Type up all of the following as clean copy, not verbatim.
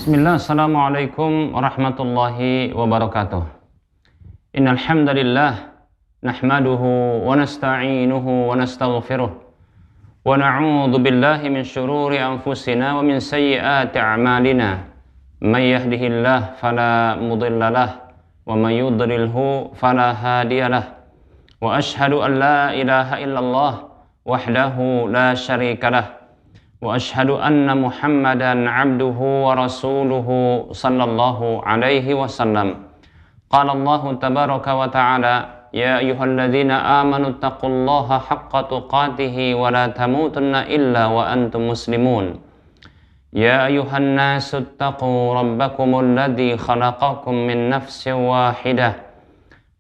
Bismillah, assalamualaikum warahmatullahi wabarakatuh. Innal hamdalillah nahmaduhu wa nasta'inuhu wa nastaghfiruh wa na'udzu billahi min shururi anfusina wa min sayyiati a'malina. May yahdihillahu fala mudilla lahu wa may yudlilhu fala hadiya lahu. Wa ashhadu an la ilaha illallah wahdahu la syarika lahu. Wa ashhadu anna Muhammadan abduhu wa rasuluhu sallallahu alaihi wasallam. Qala Allah tabaraka wa ta'ala, ya ayyuhalladzina amanu taqullaha haqqa tuqatih wa la tamutunna illa wa antum muslimun. Ya ayyuhan nasu taqu rabbakumul ladzi khalaqakum min nafsin wahidah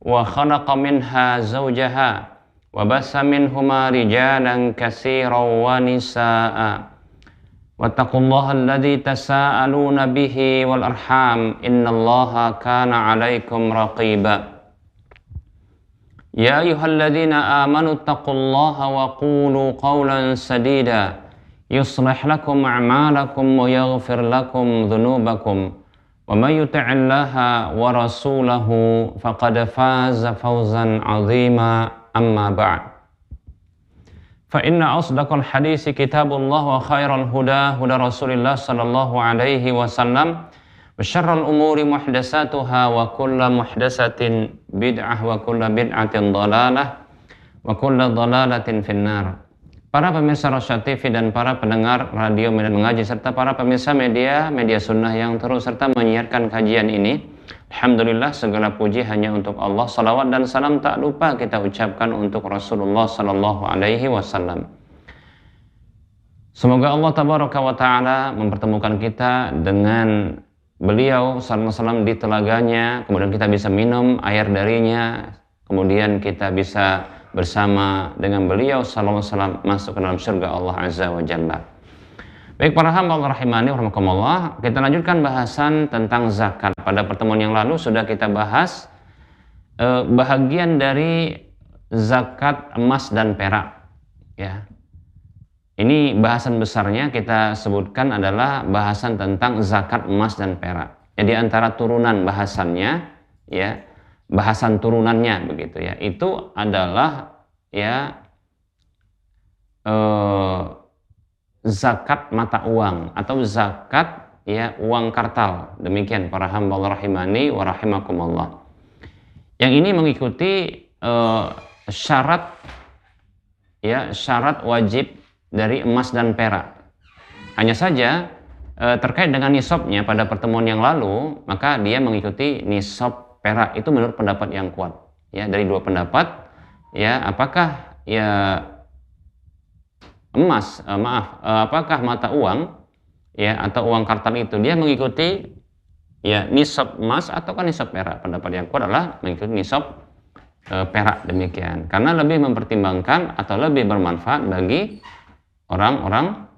wa khalaqa minha zawjaha wa bassa minhuma rijalan katsiran wa nisaa'a. Wattaqullaha alladzi tasaaluna bihi wal arham innallaha kana 'alaikum raqiba. Ya ayyuhalladzina amanu taqullaha wa qulu qawlan sadida yuslih lakum a'malakum wa yaghfir lakum dhunubakum wa may yuti'illaha wa rasulahu faqad faza fawzan 'azima. Amma ba'd. Fa inna asdaqal hadisi kitabullah wa khairal huda huda Rasulillah sallallahu alaihi wasallam wa syarrul umuri muhdatsatuha wa kullu muhdatsatin bid'ah wa kullu bid'atin dhalalah wa kullu dhalalatin finnar. Para pemirsa Rosyad TV dan para pendengar radio Medan Mengaji serta para pemirsa media sunnah yang terus serta menyiarkan kajian ini, alhamdulillah segala puji hanya untuk Allah. Salawat dan salam tak lupa kita ucapkan untuk Rasulullah sallallahu alaihi wasallam. Semoga Allah tabaraka wa ta'ala mempertemukan kita dengan beliau sallallahu alaihi wasallam di telaganya, kemudian kita bisa minum air darinya, kemudian kita bisa bersama dengan beliau sallallahu alaihi wasallam masuk ke dalam surga Allah azza wa jalla. Baik para hamba Allah rahimani wa rahmakumullah, kita lanjutkan bahasan tentang zakat. Pada pertemuan yang lalu sudah kita bahas bahagian dari zakat emas dan perak. Ya, ini bahasan besarnya kita sebutkan adalah bahasan tentang zakat emas dan perak. Jadi antara turunan bahasannya, ya, bahasan turunannya begitu ya, itu adalah ya zakat mata uang atau zakat ya uang kartal. Demikian para hamba Allah rahimani wa rahimakumullah. Yang ini mengikuti syarat wajib dari emas dan perak. Hanya saja terkait dengan nisabnya pada pertemuan yang lalu, maka dia mengikuti nisab perak itu menurut pendapat yang kuat. Ya, dari dua pendapat, ya, apakah ya emas, apakah mata uang ya atau uang kartal itu dia mengikuti ya nisab emas ataukah nisab perak? Pendapat yang kuat adalah mengikuti nisab perak, demikian, karena lebih mempertimbangkan atau lebih bermanfaat bagi orang-orang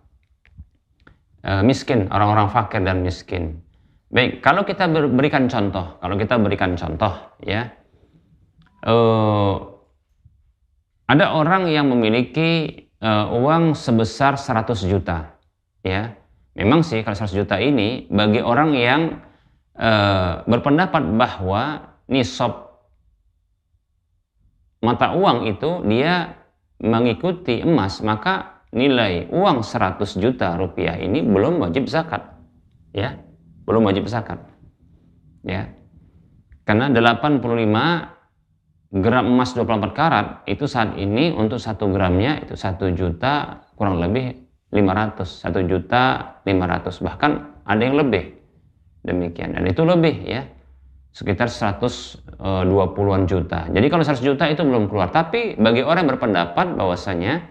miskin, orang-orang fakir dan miskin. Baik, kalau kita berikan contoh ya, ada orang yang memiliki uang sebesar 100 juta ya. Memang sih kalau 100 juta ini bagi orang yang berpendapat bahwa nisab mata uang itu dia mengikuti emas, maka nilai uang 100 juta rupiah ini belum wajib zakat ya, belum wajib zakat ya, karena 85 gram emas 24 karat itu saat ini untuk 1 gramnya itu 1 juta kurang lebih 500, 1 juta 500, bahkan ada yang lebih demikian, dan itu lebih ya, sekitar 120-an juta. Jadi kalau 100 juta itu belum keluar. Tapi bagi orang yang berpendapat bahwasanya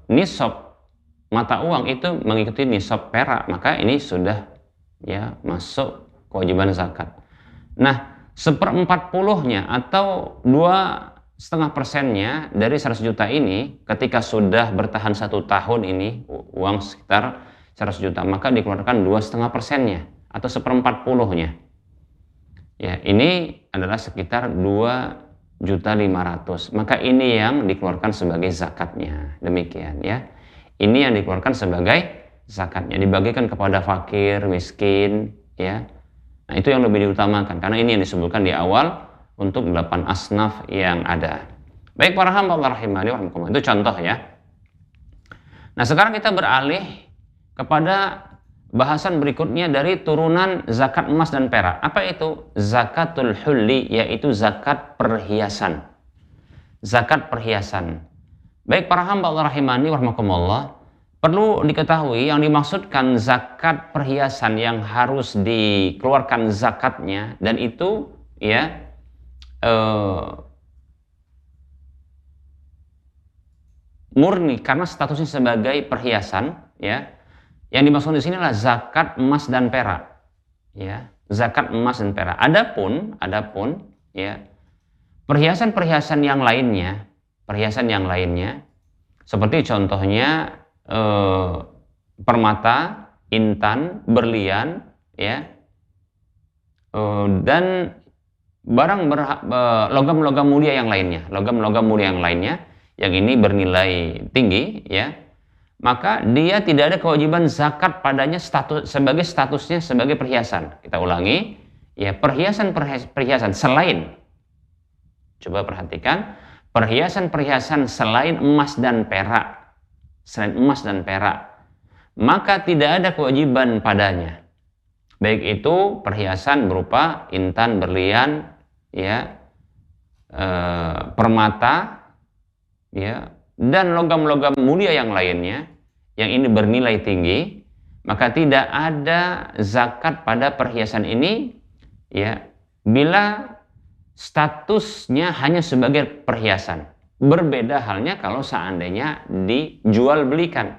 nisab mata uang itu mengikuti nisab perak, maka ini sudah ya masuk kewajiban zakat. Nah, 1/40-nya atau 2,5%-nya dari 100 juta ini ketika sudah bertahan 1 tahun ini uang sekitar 100 juta, maka dikeluarkan 2,5%-nya atau 1/40-nya. Ya, ini adalah sekitar 2.500.000. Maka ini yang dikeluarkan sebagai zakatnya. Demikian ya. Ini yang dikeluarkan sebagai zakatnya, dibagikan kepada fakir, miskin, ya. Nah, itu yang lebih diutamakan karena ini yang disebutkan di awal untuk 8 asnaf yang ada. Baik para hamba Allah rahimani wa rahimakumullah, itu contoh ya. Nah, sekarang kita beralih kepada bahasan berikutnya dari turunan zakat emas dan perak. Apa itu? Zakatul hulli, yaitu zakat perhiasan. Zakat perhiasan. Baik para hamba Allah rahimani wa rahimakumullah, perlu diketahui yang dimaksudkan zakat perhiasan yang harus dikeluarkan zakatnya, dan itu ya murni karena statusnya sebagai perhiasan, ya. Yang dimaksud di sini adalah zakat emas dan perak, ya, zakat emas dan perak. Adapun, ya, perhiasan yang lainnya, seperti contohnya permata, intan, berlian, ya, dan logam-logam mulia yang lainnya, yang ini bernilai tinggi, ya, maka dia tidak ada kewajiban zakat padanya sebagai statusnya sebagai perhiasan. Kita ulangi, ya, perhiasan selain, coba perhatikan, perhiasan selain emas dan perak, maka tidak ada kewajiban padanya. Baik itu perhiasan berupa intan, berlian, ya, permata, ya, dan logam-logam mulia yang lainnya, yang ini bernilai tinggi, maka tidak ada zakat pada perhiasan ini, ya, bila statusnya hanya sebagai perhiasan. Berbeda halnya kalau seandainya dijual belikan.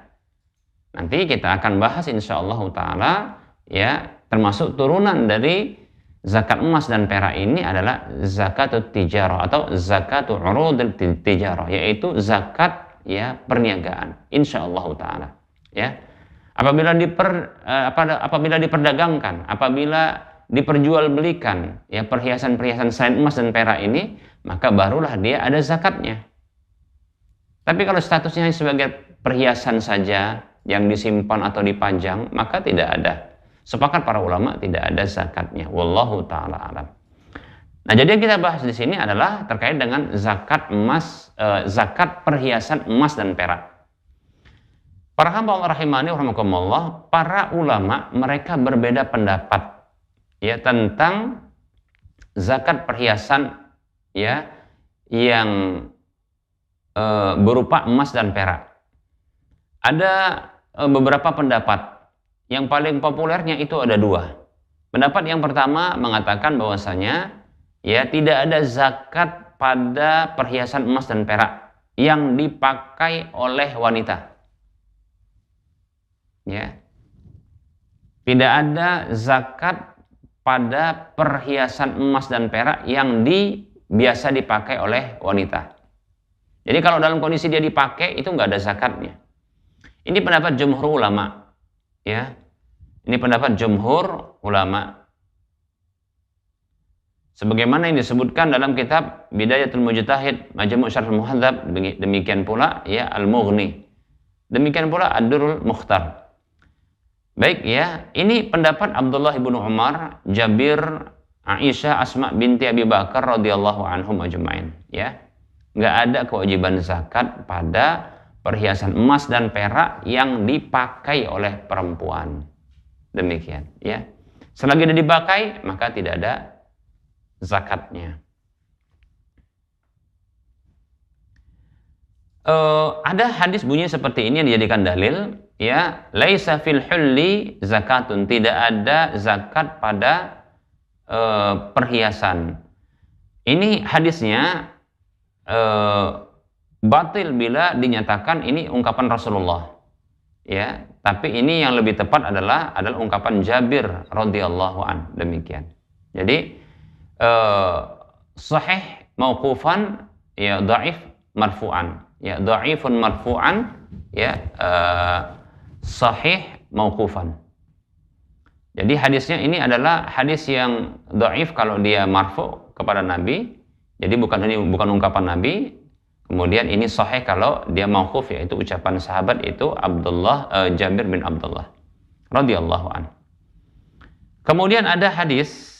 Nanti kita akan bahas insyaallah taala, ya, termasuk turunan dari zakat emas dan perak ini adalah zakatut tijarah atau zakatul urudil tijarah, yaitu zakat, ya, perniagaan insyaallah taala, ya. Apabila diperdagangkan, apabila diperjualbelikan, ya, perhiasan selain emas dan perak ini, maka barulah dia ada zakatnya. Tapi kalau statusnya sebagai perhiasan saja yang disimpan atau dipajang, maka tidak ada. Sepakat para ulama tidak ada zakatnya. Wallahu taala alam. Nah, jadi yang kita bahas di sini adalah terkait dengan zakat emas, zakat perhiasan emas dan perak. Para hamba Allah rahimani wa rahimakumullah, para ulama mereka berbeda pendapat, ya, tentang zakat perhiasan, ya, yang berupa emas dan perak. Ada beberapa pendapat. Yang paling populernya itu ada 2. Pendapat yang pertama mengatakan bahwasanya, ya, tidak ada zakat pada perhiasan emas dan perak yang dipakai oleh wanita. Ya. Tidak ada zakat pada perhiasan emas dan perak yang biasa dipakai oleh wanita. Jadi kalau dalam kondisi dia dipakai itu nggak ada zakatnya. Ini pendapat jumhur ulama. Ya, ini pendapat jumhur ulama. Sebagaimana yang disebutkan dalam kitab Bidayatul Mujtahid, Majmu' Syarhul Muhadzab, demikian pula, ya, Al-Mughni. Demikian pula Ad-Durrul Mukhtar. Baik, ya, ini pendapat Abdullah ibnu Umar, Jabir, Aisyah, Asma binti Abi Bakar radhiyallahu anhum ajma'in, ya. Enggak ada kewajiban zakat pada perhiasan emas dan perak yang dipakai oleh perempuan. Demikian, ya. Selagi dia dipakai, maka tidak ada zakatnya. Ada hadis bunyi seperti ini yang dijadikan dalil, ya, laisa fil hulli zakatun, tidak ada zakat pada perhiasan. Ini hadisnya batil bila dinyatakan ini ungkapan Rasulullah, ya, tapi ini yang lebih tepat adalah ungkapan Jabir radhiyallahu an, demikian. Jadi sahih mauqufan, ya, dhaif marfu'an, ya, dhaifun marfu'an, ya, sahih mauqufan. Jadi hadisnya ini adalah hadis yang dhaif kalau dia marfu kepada Nabi. Jadi bukan ungkapan Nabi. Kemudian ini sahih kalau dia mauquf, yaitu ucapan sahabat itu Jabir bin Abdullah radhiyallahu anhu. Kemudian ada hadis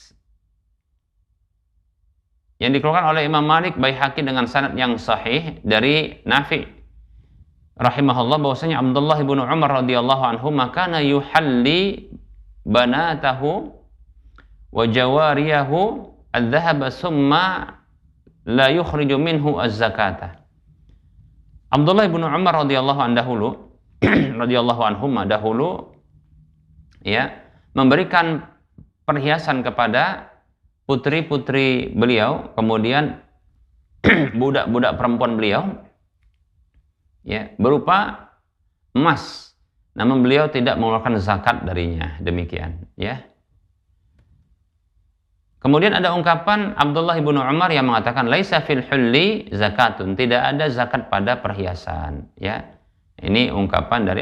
yang dikeluarkan oleh Imam Malik, Baihaqi dengan sanad yang sahih dari Nafi rahimahullah bahwasanya Abdullah bin Umar radhiyallahu anhu kana yuhalli banatahu wa jawariyahu adz-dzahaba summa la yukhriju minhu az-zakata. Abdullah bin Umar radhiyallahu anhuma dahulu ya memberikan perhiasan kepada putri-putri beliau, kemudian budak-budak perempuan beliau ya berupa emas, namun beliau tidak mengeluarkan zakat darinya, demikian ya. Kemudian ada ungkapan Abdullah bin Umar yang mengatakan laisa fil hulli zakatun, tidak ada zakat pada perhiasan ya. Ini ungkapan dari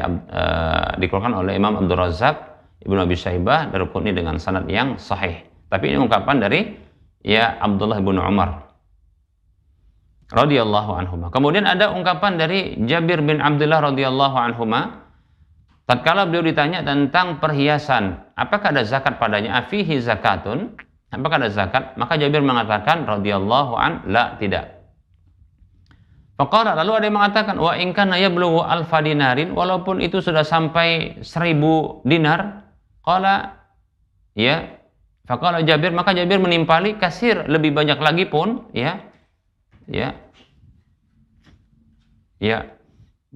dikeluarkan oleh Imam Abdul Razzaq, Ibnu Abi Syaibah, Daruqutni dengan sanad yang sahih. Tapi ini ungkapan dari ya Abdullah bin Umar radhiyallahu anhuma. Kemudian ada ungkapan dari Jabir bin Abdullah radhiyallahu anhuma. Tatkala beliau ditanya tentang perhiasan, apakah ada zakat padanya? Afihi zakatun? Apakah ada zakat? Maka Jabir mengatakan radhiyallahu an, la, tidak. Faqala, lalu ada yang mengatakan wa in kana yablughu alfa dinarin, walaupun itu sudah sampai 1000 dinar. Qala ya, faqala Jabir, maka Jabir menimpali kasir, lebih banyak lagi pun ya. Ya. Ya.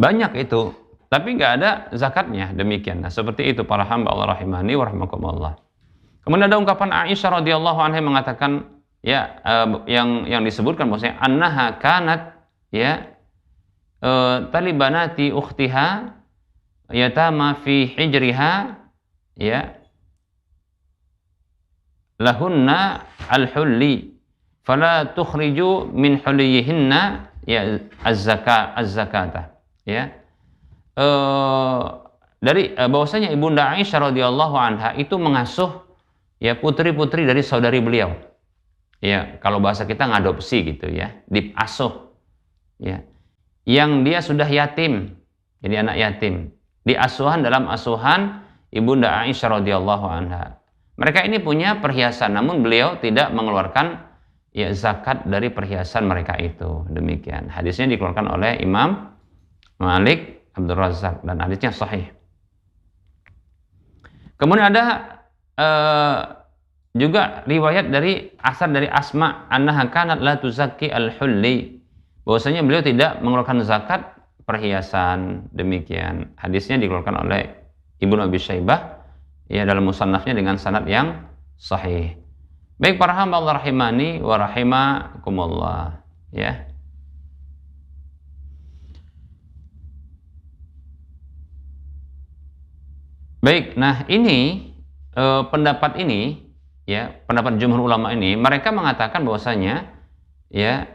Banyak itu, tapi enggak ada zakatnya, demikian. Nah, seperti itu para hamba Allah rahimani wa rahimakumullah. Kemudian ada ungkapan Aisyah radhiyallahu anha yang mengatakan ya yang disebutkan bahwasanya annaha kanat ya talibanati ukhtiha yatama fi hijriha ya lahunna al-hulli fala tukhriju min hullihinna ya az-zakata ya. Dari bahwasanya Ibunda Aisyah radhiyallahu anha itu mengasuh ya putri-putri dari saudari beliau. Ya, kalau bahasa kita ngadopsi gitu ya, diasuh. Ya. Yang dia sudah yatim, jadi anak yatim. Diasuhan dalam asuhan Ibunda Aisyah radhiyallahu anha. Mereka ini punya perhiasan, namun beliau tidak mengeluarkan ya zakat dari perhiasan mereka itu. Demikian. Hadisnya dikeluarkan oleh Imam Malik, Abdul Razzaq, dan hadisnya sahih. Kemudian ada juga riwayat dari asar dari Asma annaha kanat la tuzakki al-hulli, bahwasanya beliau tidak mengeluarkan zakat perhiasan, demikian. Hadisnya dikeluarkan oleh Ibnu Abi Syaibah ya dalam musannafnya dengan sanad yang sahih. Baik para hamba Allah rahimani wa rahimakumullah ya. Baik, nah ini pendapat ini ya, pendapat jumhur ulama ini, mereka mengatakan bahwasanya ya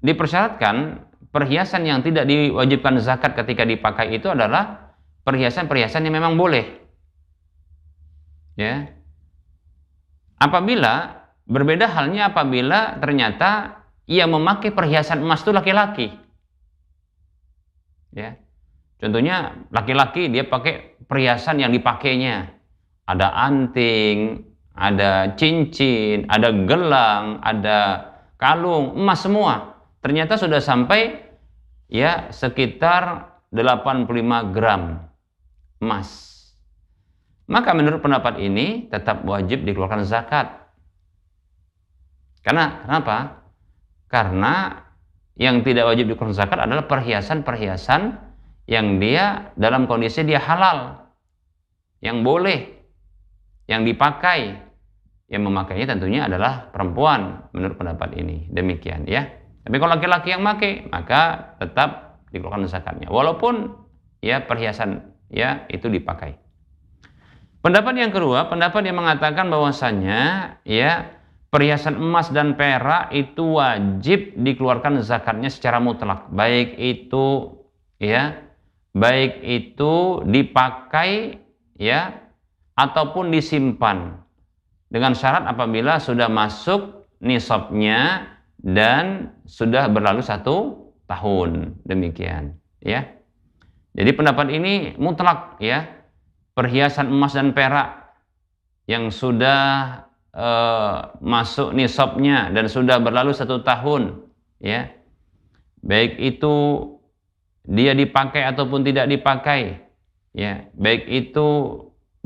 dipersyaratkan perhiasan yang tidak diwajibkan zakat ketika dipakai itu adalah perhiasan-perhiasan yang memang boleh. Ya. Apabila berbeda halnya apabila ternyata ia memakai perhiasan emas itu laki-laki. Ya. Contohnya laki-laki dia pakai perhiasan yang dipakainya. Ada anting, ada cincin, ada gelang, ada kalung, emas semua. Ternyata sudah sampai ya sekitar 85 gram emas. Maka menurut pendapat ini tetap wajib dikeluarkan zakat. Kenapa? Karena yang tidak wajib dikeluarkan zakat adalah perhiasan-perhiasan yang dia dalam kondisi dia halal, yang boleh, yang dipakai. Yang memakainya tentunya adalah perempuan menurut pendapat ini. Demikian ya. Tapi kalau laki-laki yang pakai, maka tetap dikeluarkan zakatnya. Walaupun ya perhiasan ya itu dipakai. Pendapat yang kedua, pendapat yang mengatakan bahwasanya ya perhiasan emas dan perak itu wajib dikeluarkan zakatnya secara mutlak, baik itu dipakai ya ataupun disimpan, dengan syarat apabila sudah masuk nisabnya dan sudah berlalu 1 tahun, demikian ya. Jadi pendapat ini mutlak ya, perhiasan emas dan perak yang sudah masuk nisabnya dan sudah berlalu 1 tahun ya, baik itu dia dipakai ataupun tidak dipakai ya, baik itu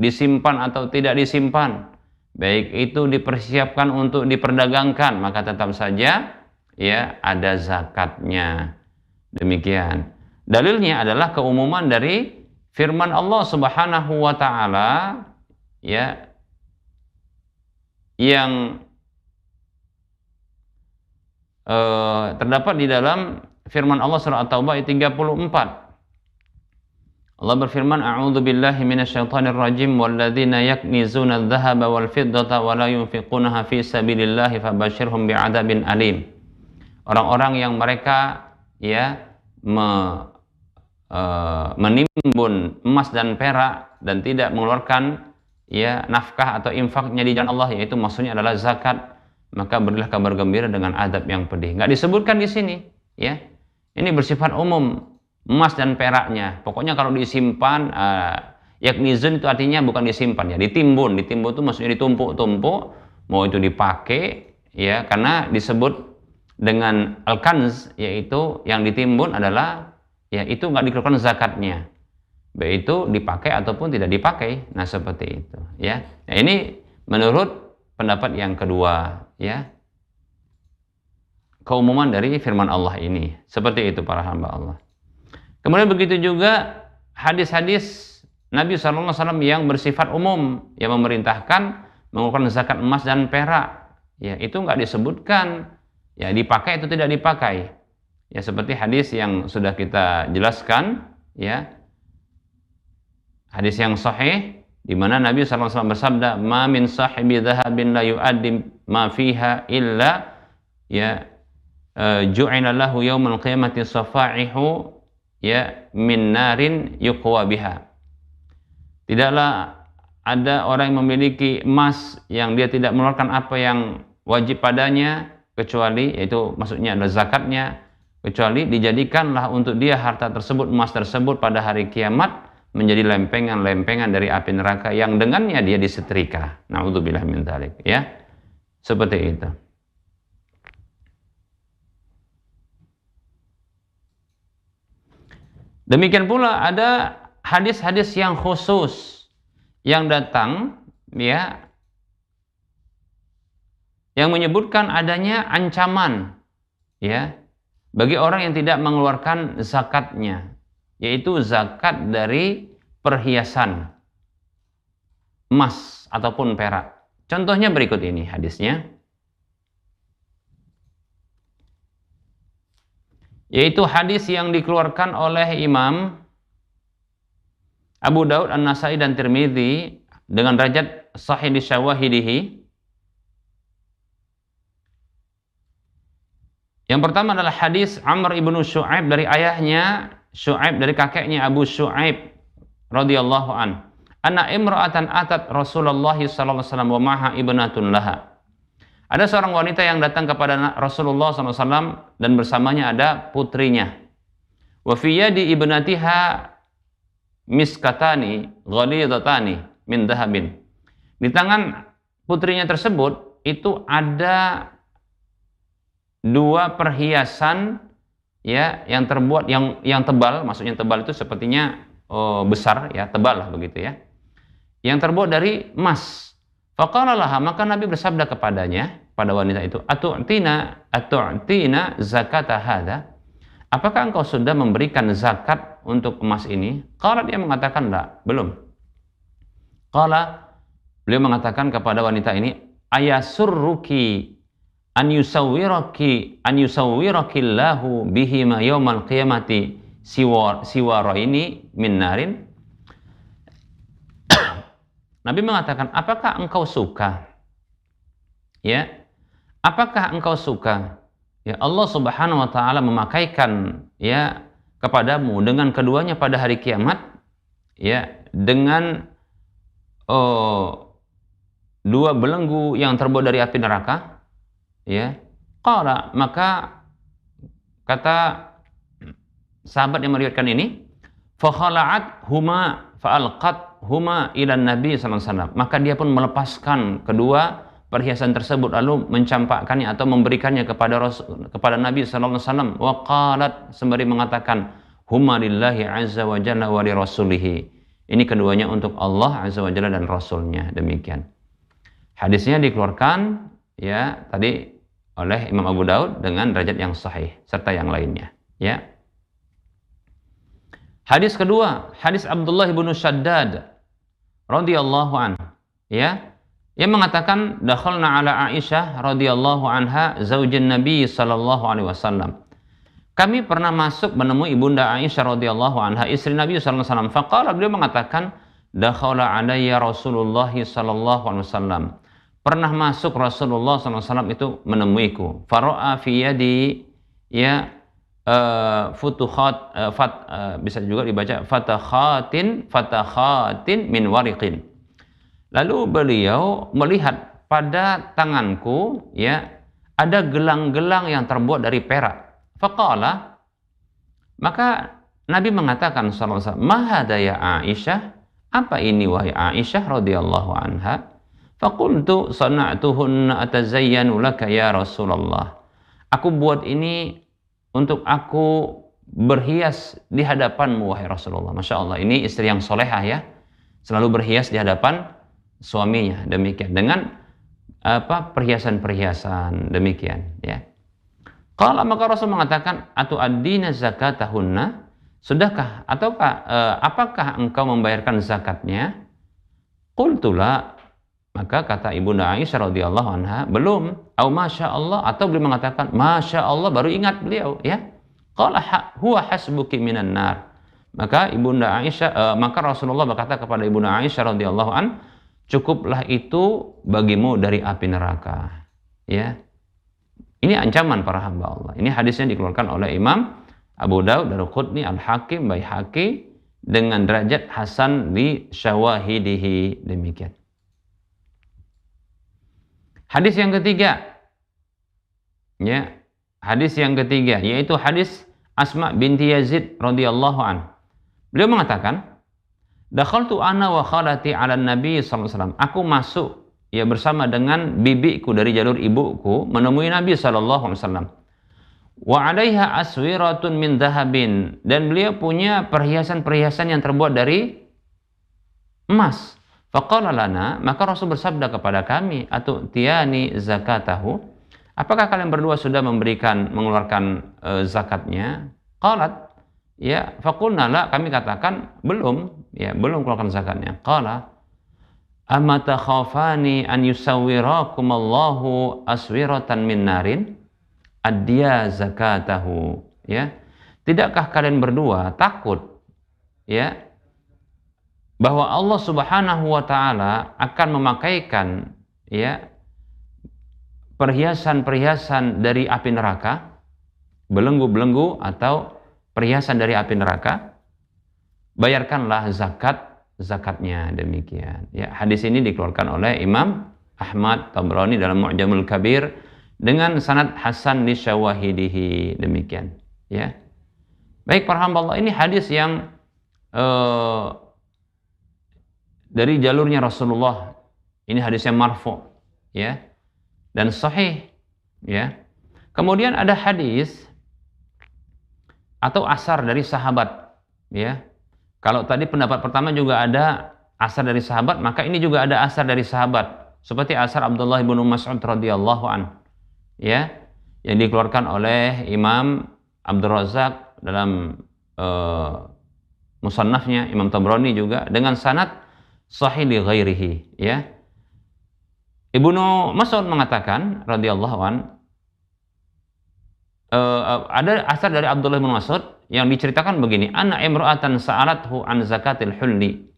disimpan atau tidak disimpan, baik itu dipersiapkan untuk diperdagangkan, maka tetap saja ya ada zakatnya, demikian. Dalilnya adalah keumuman dari firman Allah Subhanahu wa taala ya, yang terdapat di dalam firman Allah surah At-Taubah ayat 34. Allah berfirman, "A'udzu billahi minasyaitonir rajim, walladzina yaknizuna adh-dhahaba wal fiddata wa la yunfiqunaha fi sabilillahi fabashshirhum bi'adzabin alim." Orang-orang yang mereka ya menimbun emas dan perak dan tidak mengeluarkan ya nafkah atau infaknya di jalan Allah, yaitu maksudnya adalah zakat, maka berilah kabar gembira dengan azab yang pedih. Enggak disebutkan di sini ya. Ini bersifat umum, emas dan peraknya. Pokoknya kalau disimpan, yaknizun itu artinya bukan disimpan ya, ditimbun. Ditimbun itu maksudnya ditumpuk-tumpuk, mau itu dipakai ya, karena disebut dengan al-kanz, yaitu yang ditimbun adalah ya itu nggak dikeluarkan zakatnya, baik itu dipakai ataupun tidak dipakai. Nah seperti itu ya. Nah ini menurut pendapat yang kedua ya, keumuman dari firman Allah ini. Seperti itu para hamba Allah. Kemudian begitu juga hadis-hadis Nabi SAW yang bersifat umum, yang memerintahkan mengeluarkan zakat emas dan perak ya, itu nggak disebutkan ya dipakai atau tidak dipakai ya, seperti hadis yang sudah kita jelaskan ya, hadis yang sahih di mana Nabi SAW bersabda, "Ma min sahibi dhahabin la yu'addim ma fiha illa ya ju'ina lahu yaumal qiyamati safa'ihu ya min narin yuqwa biha." Tidaklah ada orang yang memiliki emas yang dia tidak mengeluarkan apa yang wajib padanya, kecuali, yaitu maksudnya adalah zakatnya, kecuali dijadikanlah untuk dia harta tersebut, emas tersebut pada hari kiamat menjadi lempengan-lempengan dari api neraka yang dengannya dia disetrika. Na'udzubillah min dzalik ya. Seperti itu. Demikian pula ada hadis-hadis yang khusus yang datang ya, yang menyebutkan adanya ancaman ya bagi orang yang tidak mengeluarkan zakatnya, yaitu zakat dari perhiasan emas ataupun perak. Contohnya berikut ini hadisnya, yaitu hadis yang dikeluarkan oleh Imam Abu Daud, An-Nasai dan Tirmidzi dengan derajat sahih di syawahidihi. Yang pertama adalah hadis Amr ibnu Syu'aib dari ayahnya, Syu'aib dari kakeknya Abu Syu'aib radhiyallahu an. Anna imra'atan atat Rasulullah sallallahu alaihi wasallam wa maha ibnatun laha. Ada seorang wanita yang datang kepada Rasulullah SAW dan bersamanya ada putrinya. Wa fi yadi ibnatiha miskatani ghalidatani min dhahabin. Di tangan putrinya tersebut itu ada 2 perhiasan ya, yang terbuat yang tebal, maksudnya tebal itu sepertinya besar ya, tebal lah begitu ya, yang terbuat dari emas. Faqala laha, maka Nabi bersabda kepadanya, pada wanita itu, atu'tina zakata hadha, apakah engkau sudah memberikan zakat untuk emas ini? Qala, dia mengatakan la, belum. Qala, beliau mengatakan kepada wanita ini, ayasurruki an yusawwiraki Allahu bihima yaumal qiyamati siwaraini min narin. Nabi mengatakan, apakah engkau suka ya, apakah engkau suka ya Allah Subhanahu wa taala memakaikan ya kepadamu dengan keduanya pada hari kiamat ya, dengan 2 belenggu yang terbuat dari api neraka ya, Qala, maka kata sahabat yang meriwayatkan ini, fa khala'at huma fa alqat huma ila Nabi sallallahu alaihi wasallam. Maka dia pun melepaskan kedua perhiasan tersebut lalu mencampakkannya atau memberikannya kepada Nabi sallallahu alaihi wasallam. Wa qalat, sembari mengatakan, huma lillahi azza wa jalla wa li rasulih. Ini keduanya untuk Allah azza wa jalla dan rasulnya. Demikian. Hadisnya dikeluarkan ya tadi oleh Imam Abu Daud dengan derajat yang sahih serta yang lainnya, ya. Hadis kedua, hadis Abdullah bin Shaddad radhiyallahu anhu, ya. Yang mengatakan dakhalna ala Aisyah radhiyallahu anha zaujin Nabi sallallahu alaihi wasallam. Kami pernah masuk menemui ibunda Aisyah radhiyallahu anha, istri Nabi sallallahu alaihi wasallam. Faqala, beliau mengatakan, dakhala alayya Rasulullah sallallahu alaihi wasallam. Pernah masuk Rasulullah SAW itu menemuiku. Fara'a fi yadi ya futuhat bisa juga dibaca fatakhatin min wariqin. Lalu beliau melihat pada tanganku ya ada gelang-gelang yang terbuat dari perak. Faqala, maka Nabi mengatakan sallallahu alaihi wasallam, "Ma hada ya Aisyah?" Apa ini wahai Aisyah radhiyallahu anha? Faqultu sana'tuhunna atazayyanu laka ya Rasulullah. Aku buat ini untuk aku berhias di hadapanmu wahai Rasulullah. Masya Allah, ini istri yang solehah ya. Selalu berhias di hadapan suaminya. Demikian. Dengan perhiasan-perhiasan. Demikian. Ya. Qala, maka Rasul mengatakan, atu'addina zakatahunna? Sudahkah? Ataukah apakah engkau membayarkan zakatnya? Qultu la. Maka kata ibunda Aisyah radhiyallahu anha, belum. Au masya Allah, atau beliau mengatakan masya Allah, baru ingat beliau ya. Qala huwa hasbuki minan nar. Maka ibunda Aisyah maka Rasulullah berkata kepada ibunda Aisyah radhiyallahu an, cukuplah itu bagimu dari api neraka. Ya. Ini ancaman para hamba Allah. Ini hadisnya dikeluarkan oleh Imam Abu Daud, Daruqutni, Al-Hakim, Baihaqi dengan derajat hasan li syawahidihi. Demikian. Hadis yang ketiga, ya, hadis yang ketiga yaitu hadis Asma binti Yazid radhiyallahu an. Beliau mengatakan, dakhaltu ana wa khalati 'ala Nabi sallallahu alaihi wasallam. Aku masuk ya bersama dengan bibiku dari jalur ibuku menemui Nabi sallallahu alaihi wasallam. Wa 'alaiha aswiratun min dhahabin, dan beliau punya perhiasan-perhiasan yang terbuat dari emas. Faqala lana, maka Rasul bersabda kepada kami, atu'tiyani zakatahu? Apakah kalian berdua sudah mengeluarkan zakatnya? Qalat, ya, faqulna la, kami katakan belum, ya, belum keluarkan zakatnya. Qala, amma takhafani an yusawwirakumallahu aswiratan min narin addiya zakatahu? Ya. Tidakkah kalian berdua takut ya bahwa Allah Subhanahu wa taala akan memakaikan ya perhiasan-perhiasan dari api neraka, belenggu-belenggu atau perhiasan dari api neraka? Bayarkanlah zakatnya. Demikian. Ya, hadis ini dikeluarkan oleh Imam Ahmad Tabrani dalam Mu'jamul Kabir dengan sanad hasan li syawahidihi. Demikian. Ya. Baik para hamba Allah, ini hadis yang dari jalurnya Rasulullah. Ini hadisnya marfu, ya, dan sahih, ya. Kemudian ada hadis atau asar dari sahabat, ya. Kalau tadi pendapat pertama juga ada asar dari sahabat, maka ini juga ada asar dari sahabat, seperti asar Abdullah bin Mas'ud radhiyallahu an, ya, yang dikeluarkan oleh Imam Abdul Razak dalam musannafnya, Imam Tabrani juga dengan sanad sahih li ghairihi, ya. Ibnu Mas'ud mengatakan radhiyallahu an, ada asar dari Abdullah bin Mas'ud yang diceritakan begini, anna imra'atan sa'alathu an zakatil hulli.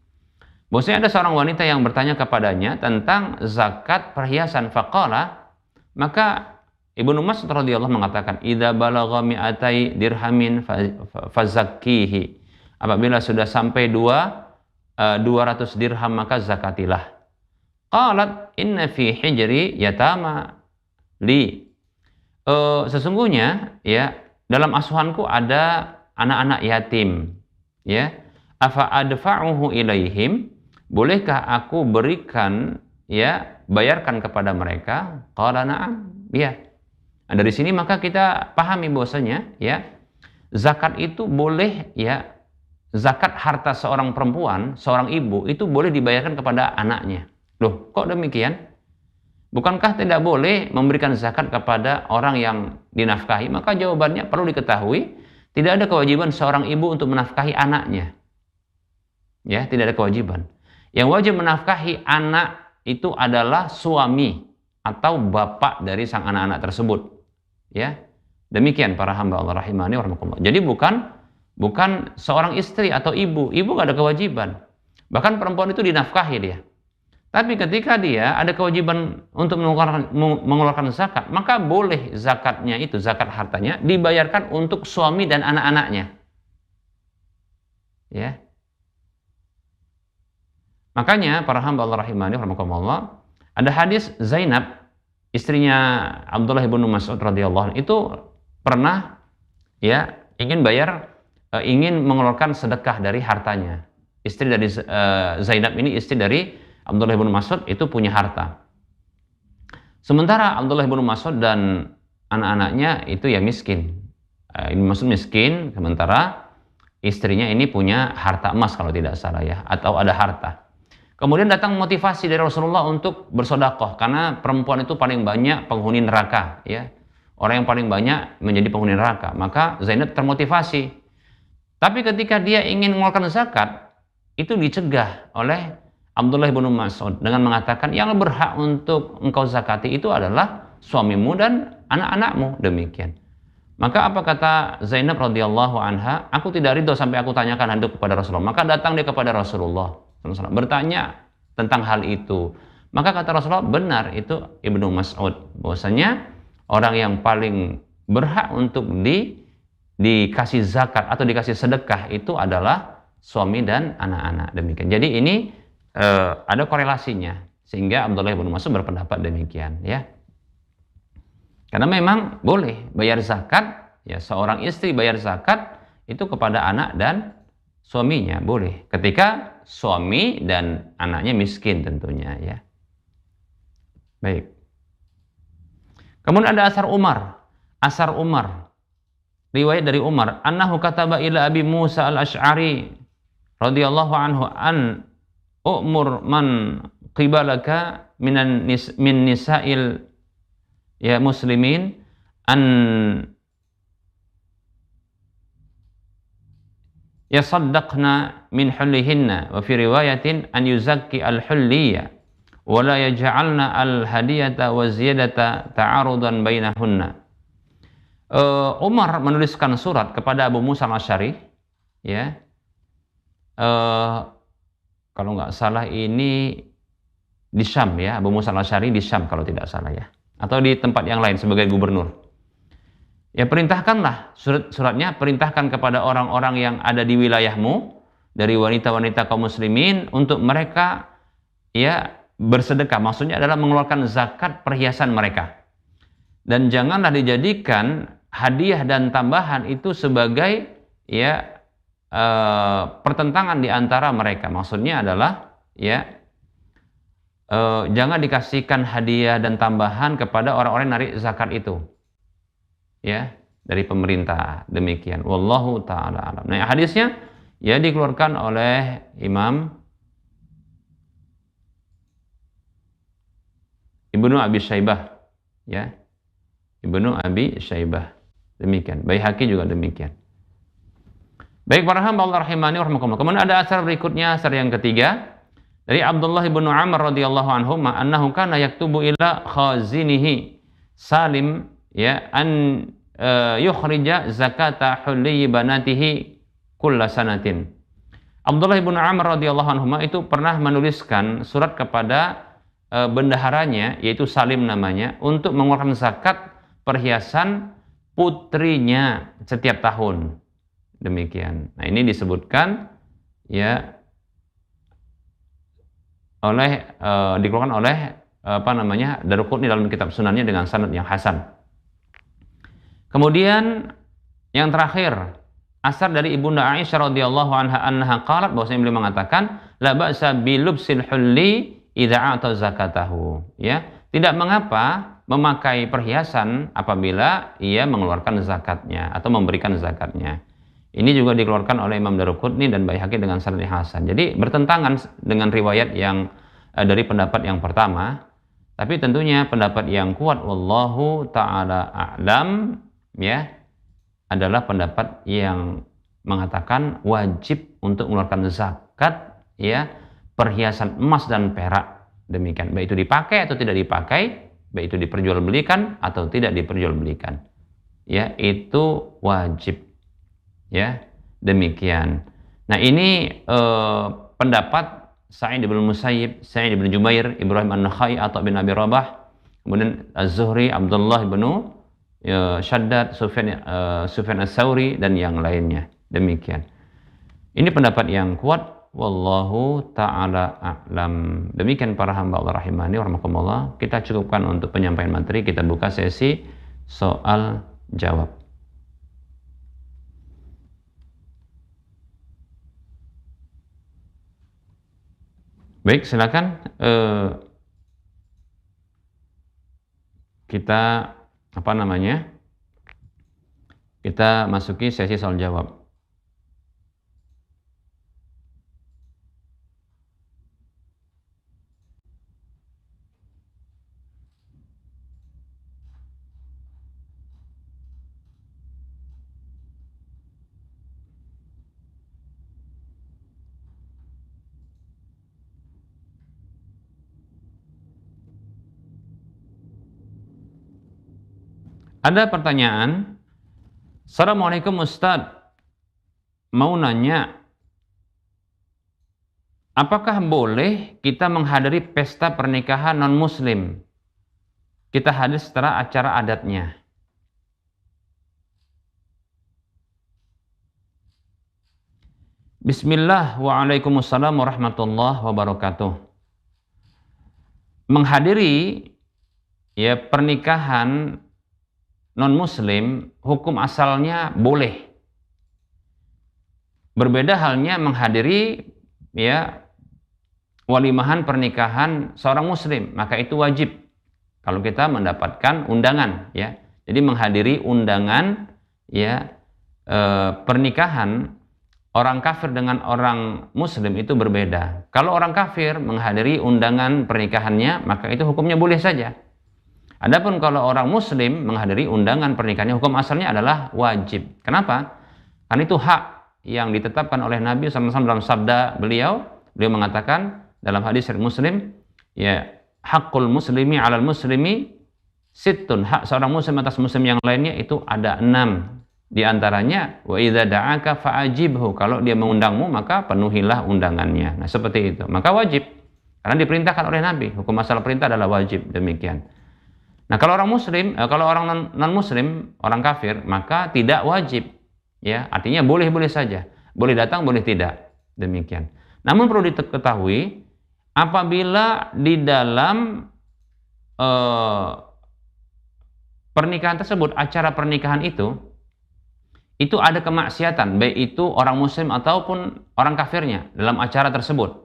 Bahwasanya ada seorang wanita yang bertanya kepadanya tentang zakat perhiasan. Faqala, maka Ibnu Mas'ud radhiyallahu mengatakan, idza balagha mi'atai dirhamin fazakkihi. Apabila sudah sampai 200 dirham maka zakatilah. Qalat inna fi hijri yatama li. Sesungguhnya ya dalam asuhanku ada anak-anak yatim, ya. Afa adfa'uhu ilaihim, bolehkah aku berikan, ya, bayarkan kepada mereka? Qala na'am, ya. Nah, dari sini maka kita pahami bahwasanya ya zakat itu boleh, ya, zakat harta seorang perempuan, seorang ibu itu boleh dibayarkan kepada anaknya. Loh, kok demikian? Bukankah tidak boleh memberikan zakat kepada orang yang dinafkahi? Maka jawabannya perlu diketahui, tidak ada kewajiban seorang ibu untuk menafkahi anaknya. Ya, tidak ada kewajiban. Yang wajib menafkahi anak itu adalah suami atau bapak dari sang anak-anak tersebut. Ya. Demikian para hamba Allah rahimani wa rahmatullah. Jadi bukan seorang istri atau ibu. Ibu nggak ada kewajiban. Bahkan perempuan itu dinafkahi dia. Tapi ketika dia ada kewajiban untuk mengeluarkan zakat, maka boleh zakatnya itu, zakat hartanya, dibayarkan untuk suami dan anak-anaknya. Ya. Makanya para hamba Allah rahimani rahimakumullah, ada hadis Zainab, istrinya Abdullah bin Mas'ud radhiyallahu anhu, itu pernah ya ingin mengeluarkan sedekah dari hartanya. Istri dari Zainab ini, istri dari Abdullah bin Mas'ud, itu punya harta. Sementara Abdullah bin Mas'ud dan anak-anaknya itu ya miskin. Ibn Mas'ud miskin, sementara istrinya ini punya harta emas kalau tidak salah ya, atau ada harta. Kemudian datang motivasi dari Rasulullah untuk bersedekah, karena perempuan itu paling banyak penghuni neraka, ya. Orang yang paling banyak menjadi penghuni neraka. Maka Zainab termotivasi. Tapi ketika dia ingin mengeluarkan zakat, itu dicegah oleh Abdullah bin Mas'ud dengan mengatakan yang berhak untuk engkau zakati itu adalah suamimu dan anak-anakmu. Demikian. Maka apa kata Zainab radhiyallahu anha? Aku tidak ridho sampai aku tanyakan hal itu kepada Rasulullah. Maka datang dia kepada Rasulullah bertanya tentang hal itu. Maka kata Rasulullah, benar itu Ibnu Mas'ud, bahwasanya orang yang paling berhak untuk dikasih zakat atau dikasih sedekah itu adalah suami dan anak-anak. Demikian. Jadi ini ada korelasinya, sehingga Abdullah bin Mas'ud berpendapat demikian, ya. Karena memang boleh bayar zakat, ya, seorang istri bayar zakat itu kepada anak dan suaminya, boleh. Ketika suami dan anaknya miskin tentunya, ya. Baik. Kemudian ada asar Umar. Riwayat dari Umar, annahu kataba ila Abi Musa al-Asy'ari radhiyallahu anhu an umur man qibalaka min nisa'il ya muslimin an yasaddaqna min hullihinna, wa fi riwayatin an yuzakki al-hulliyya wa la yaj'alna al-hadiyata wa ziyadata ta'arudan bainahunna. Umar menuliskan surat kepada Abu Musa al-Asy'ari, ya. Kalau nggak salah ini di Syam, ya, Abu Musa al-Asy'ari di Syam kalau tidak salah, ya, atau di tempat yang lain sebagai gubernur. Ya, perintahkanlah, suratnya perintahkan kepada orang-orang yang ada di wilayahmu dari wanita-wanita kaum muslimin untuk mereka, ya, bersedekah. Maksudnya adalah mengeluarkan zakat perhiasan mereka. Dan janganlah dijadikan hadiah dan tambahan itu sebagai, ya, pertentangan di antara mereka. Maksudnya adalah, ya, jangan dikasihkan hadiah dan tambahan kepada orang-orang yang narik zakat itu, ya, dari pemerintah. Demikian. Wallahu ta'ala alam. Nah, hadisnya ya dikeluarkan oleh Imam Ibnu Abi Syaibah, ya. Ibnu Abi Syaibah. Demikian. Baihaqi juga demikian. Baik para hamba Allah rahimani wa rahmakumullah. Kemudian ada asar berikutnya, asar yang ketiga dari Abdullah bin Amr radhiyallahu anhu, annahu kana yaktubu ila khazinihi Salim, ya, an yukhrija zakata hulli banatihi kulla sanatin. Abdullah bin Amr radhiyallahu anhu itu pernah menuliskan surat kepada bendaharanya, yaitu Salim namanya, untuk mengeluarkan zakat perhiasan putrinya setiap tahun. Demikian. Nah, ini disebutkan, ya, dikeluarkan oleh Daruqutni dalam kitab Sunannya dengan sanad yang hasan. Kemudian yang terakhir, asar dari Ibunda Aisyah radhiyallahu anha qalat, bahwasanya beliau mengatakan la ba'sa bilubsil hulli idza a'ta zakatahu, ya. Tidak mengapa memakai perhiasan apabila ia mengeluarkan zakatnya atau memberikan zakatnya. Ini juga dikeluarkan oleh Imam Daruqutni dan Baihaqi dengan sanad hasan. Jadi bertentangan dengan riwayat yang dari pendapat yang pertama, tapi tentunya pendapat yang kuat wallahu taala a'lam, ya, adalah pendapat yang mengatakan wajib untuk mengeluarkan zakat, ya, perhiasan emas dan perak. Demikian, baik itu dipakai atau tidak dipakai, baik itu diperjualbelikan atau tidak diperjualbelikan, ya, itu wajib, ya, demikian. Nah, ini pendapat Sa'id bin Musayyib, Sa'id bin Jubair, Ibrahim An-Nakhai, Atha bin Abi Rabah, kemudian Az-Zuhri, Abdullah bin Shaddad, Sufyan Ats-Tsauri dan yang lainnya. Demikian. Ini pendapat yang kuat, wallahu taala a'lam. Demikian para hamba Allah rahimani wa rahimakumullah. Kita cukupkan untuk penyampaian materi, kita buka sesi soal jawab. Baik, silakan kita kita masuki sesi soal jawab. Ada pertanyaan, Assalamualaikum Ustadz, mau nanya, apakah boleh kita menghadiri pesta pernikahan non-muslim? Kita hadir setelah acara adatnya. Bismillah, waalaikumsalam warahmatullahi wabarakatuh. Menghadiri, ya, pernikahan non-muslim, hukum asalnya boleh. Berbeda halnya menghadiri, ya, walimahan pernikahan seorang muslim, maka itu wajib kalau kita mendapatkan undangan, ya. Jadi menghadiri undangan, ya, pernikahan orang kafir dengan orang muslim itu berbeda. Kalau orang kafir menghadiri undangan pernikahannya, maka itu hukumnya boleh saja. Adapun kalau orang muslim menghadiri undangan pernikahannya, hukum asalnya adalah wajib. Kenapa? Karena itu hak yang ditetapkan oleh Nabi SAW dalam sabda beliau mengatakan dalam hadis Muslim, ya, hakul muslimi 'alal muslimi sittun, hak seorang muslim atas muslim yang lainnya itu ada 6. Di antaranya wa idza da'aka fa'ajibhu, kalau dia mengundangmu maka penuhilah undangannya. Nah, seperti itu. Maka wajib. Karena diperintahkan oleh Nabi. Hukum asal perintah adalah wajib, demikian. Nah, kalau orang muslim, kalau orang non-muslim, orang kafir, maka tidak wajib. Ya, artinya boleh-boleh saja. Boleh datang, boleh tidak. Demikian. Namun perlu diketahui, apabila di dalam pernikahan tersebut, acara pernikahan itu ada kemaksiatan, baik itu orang muslim ataupun orang kafirnya dalam acara tersebut.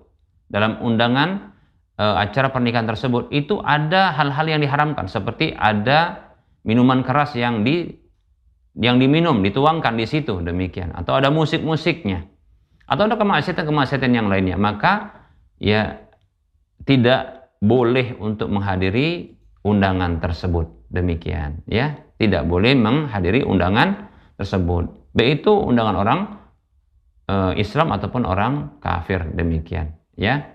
Dalam undangan acara pernikahan tersebut itu ada hal-hal yang diharamkan, seperti ada minuman keras yang diminum, dituangkan di situ, demikian, atau ada musik-musiknya, atau ada kemaksiatan yang lainnya, maka, ya, tidak boleh untuk menghadiri undangan tersebut, demikian, ya, tidak boleh menghadiri undangan tersebut, baik itu undangan orang Islam ataupun orang kafir, demikian, ya.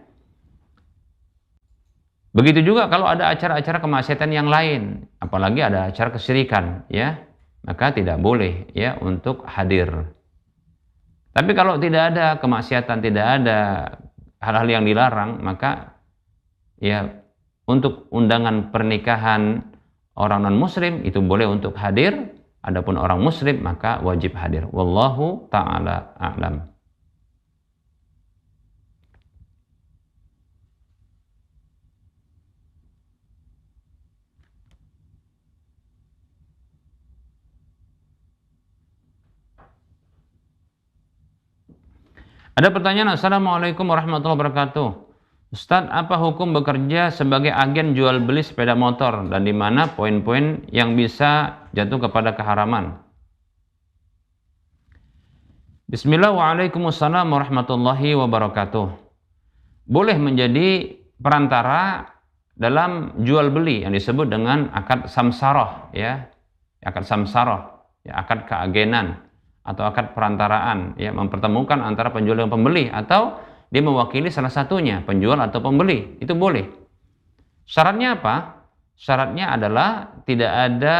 Begitu juga kalau ada acara-acara kemaksiatan yang lain, apalagi ada acara kesyirikan, ya, maka tidak boleh, ya, untuk hadir. Tapi kalau tidak ada kemaksiatan, tidak ada hal-hal yang dilarang, maka, ya, untuk undangan pernikahan orang non-muslim itu boleh untuk hadir. Adapun orang muslim maka wajib hadir. Wallahu ta'ala a'lam. Ada pertanyaan, Assalamualaikum warahmatullahi wabarakatuh. Ustadz, apa hukum bekerja sebagai agen jual beli sepeda motor dan di mana poin-poin yang bisa jatuh kepada keharaman? Bismillah, waalaikumsalam warahmatullahi wabarakatuh. Boleh menjadi perantara dalam jual beli yang disebut dengan akad samsaroh, ya, akad samsaroh, ya, akad keagenan atau akad perantaraan, ya, mempertemukan antara penjual dan pembeli, atau dia mewakili salah satunya, penjual atau pembeli, itu boleh. Syaratnya apa? Syaratnya adalah tidak ada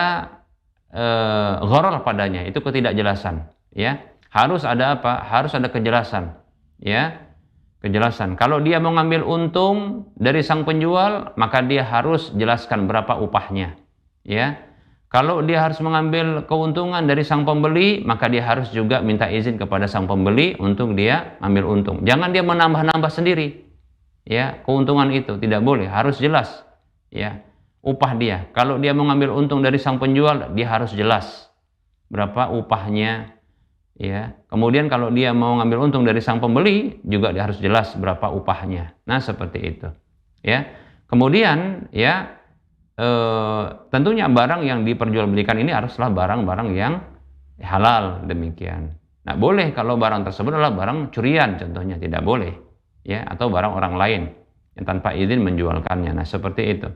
gharar padanya, itu ketidakjelasan, ya. Harus ada apa? Harus ada kejelasan, ya. Kejelasan. Kalau dia mau ngambil untung dari sang penjual, maka dia harus jelaskan berapa upahnya, ya. Kalau dia harus mengambil keuntungan dari sang pembeli, maka dia harus juga minta izin kepada sang pembeli untuk dia ambil untung. Jangan dia menambah-nambah sendiri, ya, keuntungan itu tidak boleh, harus jelas, ya, upah dia. Kalau dia mengambil untung dari sang penjual, dia harus jelas berapa upahnya, ya. Kemudian kalau dia mau ngambil untung dari sang pembeli, juga dia harus jelas berapa upahnya. Nah, seperti itu, ya. Kemudian, ya, tentunya barang yang diperjualbelikan ini haruslah barang-barang yang halal, demikian. Nah, boleh kalau barang tersebut adalah barang curian, contohnya, tidak boleh, ya, atau barang orang lain yang tanpa izin menjualkannya. Nah, seperti itu.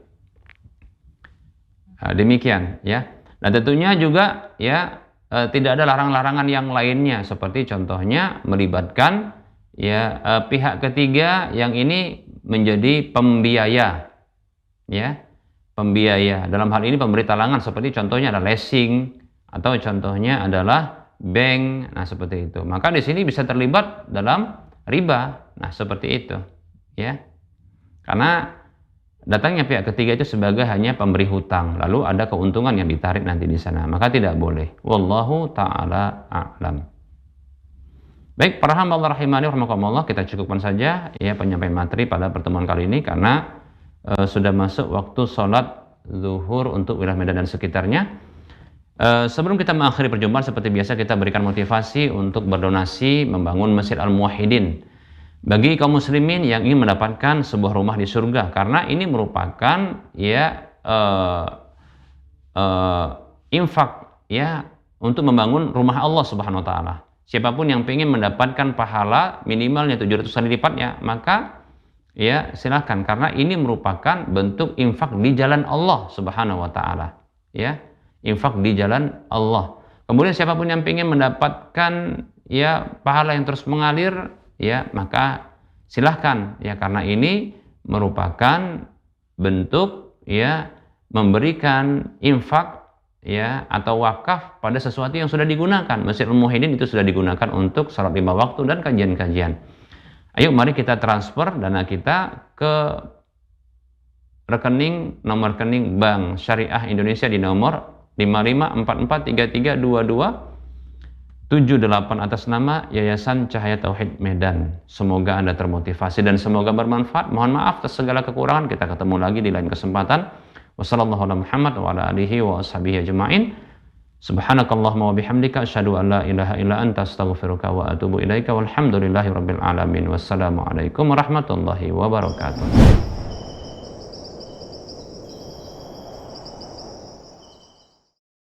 Nah, demikian, ya. Nah, tentunya juga, ya, tidak ada larang-larangan yang lainnya, seperti contohnya melibatkan, ya, pihak ketiga yang ini menjadi pembiaya, ya, pembiaya. Dalam hal ini pemberi talangan, seperti contohnya ada leasing atau contohnya adalah bank. Nah, seperti itu. Maka di sini bisa terlibat dalam riba. Nah, seperti itu, ya. Karena datangnya pihak ketiga itu sebagai hanya pemberi hutang, lalu ada keuntungan yang ditarik nanti di sana, maka tidak boleh. Wallahu taala a'lam. Baik, para hamba Allah rahimani rahimakumullah, kita cukupkan saja, ya, penyampaian materi pada pertemuan kali ini karena sudah masuk waktu sholat zuhur untuk wilayah Medan dan sekitarnya. Sebelum kita mengakhiri perjumpaan, seperti biasa kita berikan motivasi untuk berdonasi membangun Masjid Al-Muwahhidin bagi kaum muslimin yang ingin mendapatkan sebuah rumah di surga, karena ini merupakan, ya, infak, ya, untuk membangun rumah Allah Subhanahu wa taala. Siapapun yang ingin mendapatkan pahala minimalnya 700 kali lipatnya, maka, ya, silahkan, karena ini merupakan bentuk infak di jalan Allah Subhanahu wa taala, ya, infak di jalan Allah. Kemudian siapapun yang ingin mendapatkan, ya, pahala yang terus mengalir, ya, maka silahkan, ya, karena ini merupakan bentuk, ya, memberikan infak, ya, atau wakaf pada sesuatu yang sudah digunakan. Masjid Al-Muwahhidin itu sudah digunakan untuk salat 5 waktu dan kajian-kajian. Ayo mari kita transfer dana kita ke nomor rekening Bank Syariah Indonesia di nomor 5544332278 atas nama Yayasan Cahaya Tauhid Medan. Semoga Anda termotivasi dan semoga bermanfaat. Mohon maaf atas segala kekurangan. Kita ketemu lagi di lain kesempatan. Wassalamualaikum warahmatullahi wabarakatuh wa ala alihi wa ashabihi ajma'in. Subhanakallahumma wa bihamdika asyhadu an la ilaha illa anta astaghfiruka wa atubu ilaika walhamdulillahi rabbil alamin. Wassalamualaikum warahmatullahi wabarakatuh.